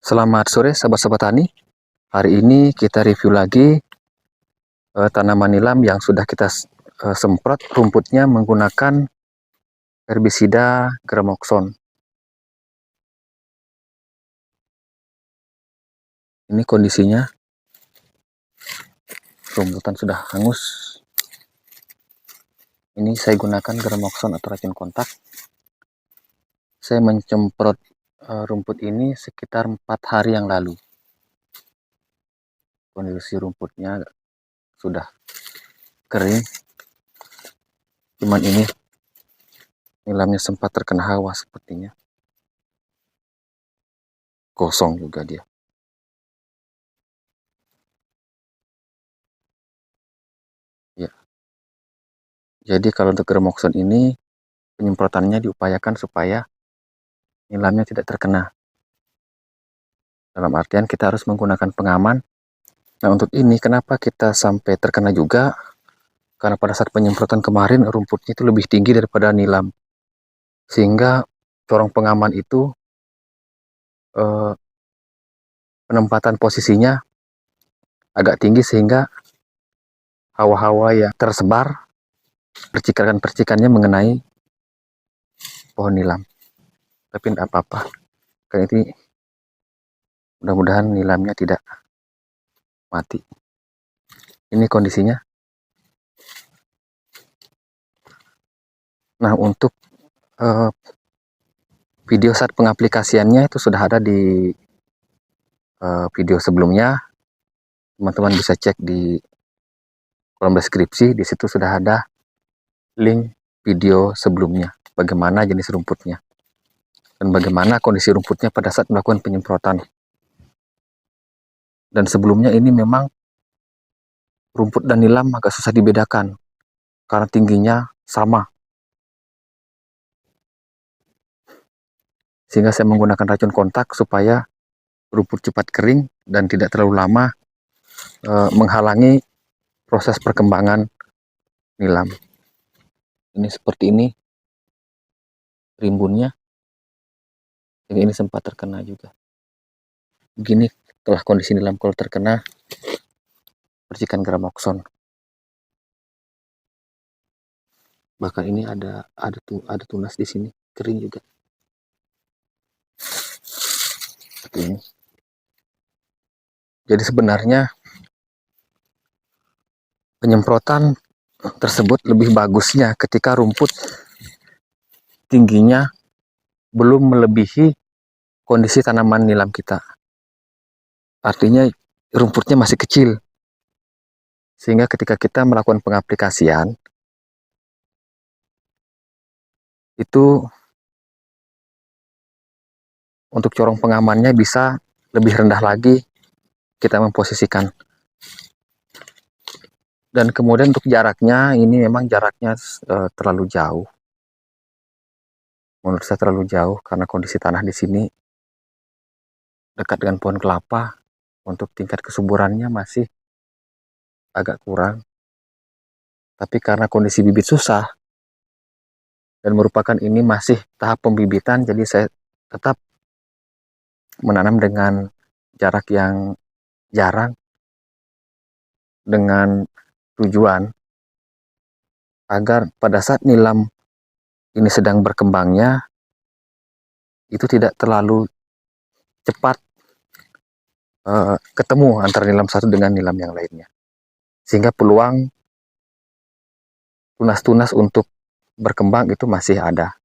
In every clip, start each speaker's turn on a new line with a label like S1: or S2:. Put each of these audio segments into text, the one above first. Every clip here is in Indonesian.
S1: Selamat sore sahabat-sahabat tani. Hari ini kita review lagi tanaman nilam yang sudah kita semprot rumputnya menggunakan herbisida Gramoxone. Ini kondisinya, rumputan sudah hangus. Ini saya gunakan Gramoxone atau racun kontak. Saya mencemprot rumput ini sekitar 4 hari yang lalu. Kondisi rumputnya sudah kering, cuman ini nilamnya sempat terkena hawa sepertinya. Kosong juga dia. Ya. Jadi kalau untuk Gramoxone ini penyemprotannya diupayakan supaya nilamnya tidak terkena. Dalam artian kita harus menggunakan pengaman. Nah, untuk ini kenapa kita sampai terkena juga? Karena pada saat penyemprotan kemarin rumputnya itu lebih tinggi daripada nilam. Sehingga corong pengaman itu penempatan posisinya agak tinggi sehingga hawa-hawa yang tersebar percikan-percikannya mengenai pohon nilam. Tapi tidak apa-apa. Karena ini mudah-mudahan nilamnya tidak mati. Ini kondisinya. Nah, untuk video saat pengaplikasiannya itu sudah ada di video sebelumnya. Teman-teman bisa cek di kolom deskripsi. Di situ sudah ada link video sebelumnya, bagaimana jenis rumputnya dan bagaimana kondisi rumputnya pada saat melakukan penyemprotan. Dan sebelumnya ini memang rumput dan nilam agak susah dibedakan karena tingginya sama, sehingga saya menggunakan racun kontak supaya rumput cepat kering dan tidak terlalu lama menghalangi proses perkembangan nilam. Ini seperti ini rimbunnya. Ini sempat terkena juga. Begini telah kondisi nilam kalau terkena percikan Gramoxone. Bahkan ini ada tunas di sini, kering juga. Seperti ini. Jadi sebenarnya penyemprotan tersebut lebih bagusnya ketika rumput tingginya belum melebihi kondisi tanaman nilam kita. Artinya rumputnya masih kecil. Sehingga ketika kita melakukan pengaplikasian, itu untuk corong pengamannya bisa lebih rendah lagi kita memposisikan. Dan kemudian untuk jaraknya, ini memang jaraknya terlalu jauh. Menurut saya terlalu jauh karena kondisi tanah di sini dekat dengan pohon kelapa. Untuk tingkat kesuburannya masih agak kurang. Tapi karena kondisi bibit susah dan merupakan ini masih tahap pembibitan, jadi saya tetap menanam dengan jarak yang jarang, dengan tujuan agar pada saat nilam ini sedang berkembangnya itu tidak terlalu cepat ketemu antara nilam satu dengan nilam yang lainnya, sehingga peluang tunas-tunas untuk berkembang itu masih ada.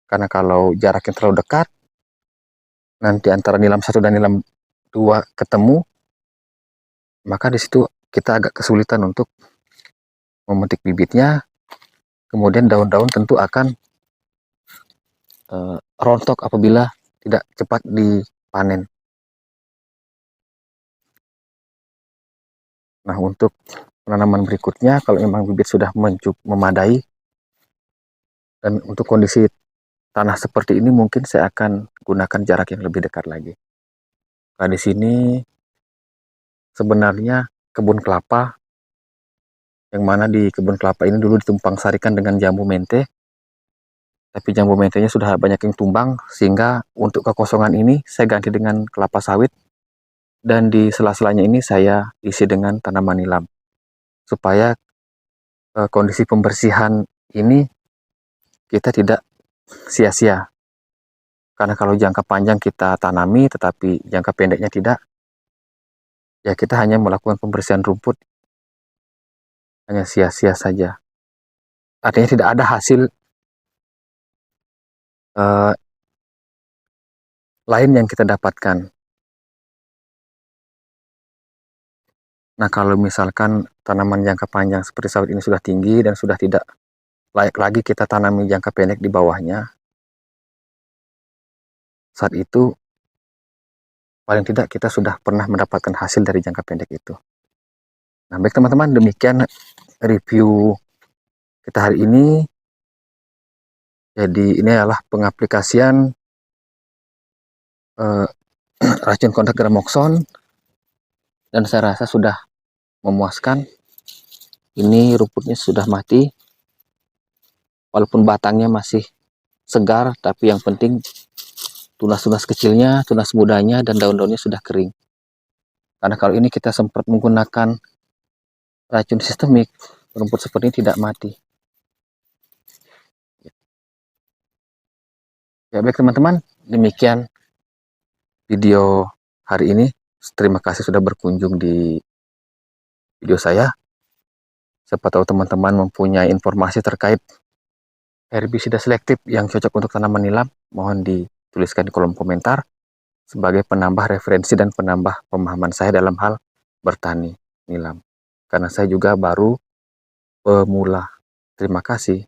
S1: Karena kalau jaraknya terlalu dekat, nanti antara nilam satu dan nilam dua ketemu, maka di situ kita agak kesulitan untuk memetik bibitnya. Kemudian daun-daun tentu akan rontok apabila tidak cepat dipanen. Nah, untuk penanaman berikutnya, kalau memang bibit sudah memadai dan untuk kondisi tanah seperti ini, mungkin saya akan gunakan jarak yang lebih dekat lagi. Nah, di sini sebenarnya kebun kelapa, yang mana di kebun kelapa ini dulu ditumpang sarikan dengan jambu mente, Tapi jambu mentenya sudah banyak yang tumbang, sehingga untuk kekosongan ini saya ganti dengan kelapa sawit, dan di sela-selanya ini saya isi dengan tanaman nilam, supaya kondisi pembersihan ini kita tidak sia-sia. Karena kalau jangka panjang kita tanami, tetapi jangka pendeknya tidak, ya kita hanya melakukan pembersihan rumput, hanya sia-sia saja. Artinya tidak ada hasil lain yang kita dapatkan. Nah, kalau misalkan tanaman jangka panjang seperti sawit ini sudah tinggi dan sudah tidak layak lagi kita tanami jangka pendek di bawahnya, saat itu paling tidak kita sudah pernah mendapatkan hasil dari jangka pendek itu. Nah, baik teman-teman, demikian review kita hari ini. Jadi ini adalah pengaplikasian racun kontak gramoxone, dan saya rasa sudah memuaskan. Ini rumputnya sudah mati, walaupun batangnya masih segar, tapi yang penting tunas-tunas kecilnya, tunas mudanya, dan daun-daunnya sudah kering. Karena kalau ini kita sempat menggunakan racun sistemik, rumput seperti ini tidak mati. Ya baik teman-teman, demikian video hari ini. Terima kasih sudah berkunjung di video saya. Siapa tahu teman-teman mempunyai informasi terkait herbisida selektif yang cocok untuk tanaman nilam, mohon dituliskan di kolom komentar sebagai penambah referensi dan penambah pemahaman saya dalam hal bertani nilam. Karena saya juga baru pemula. Terima kasih.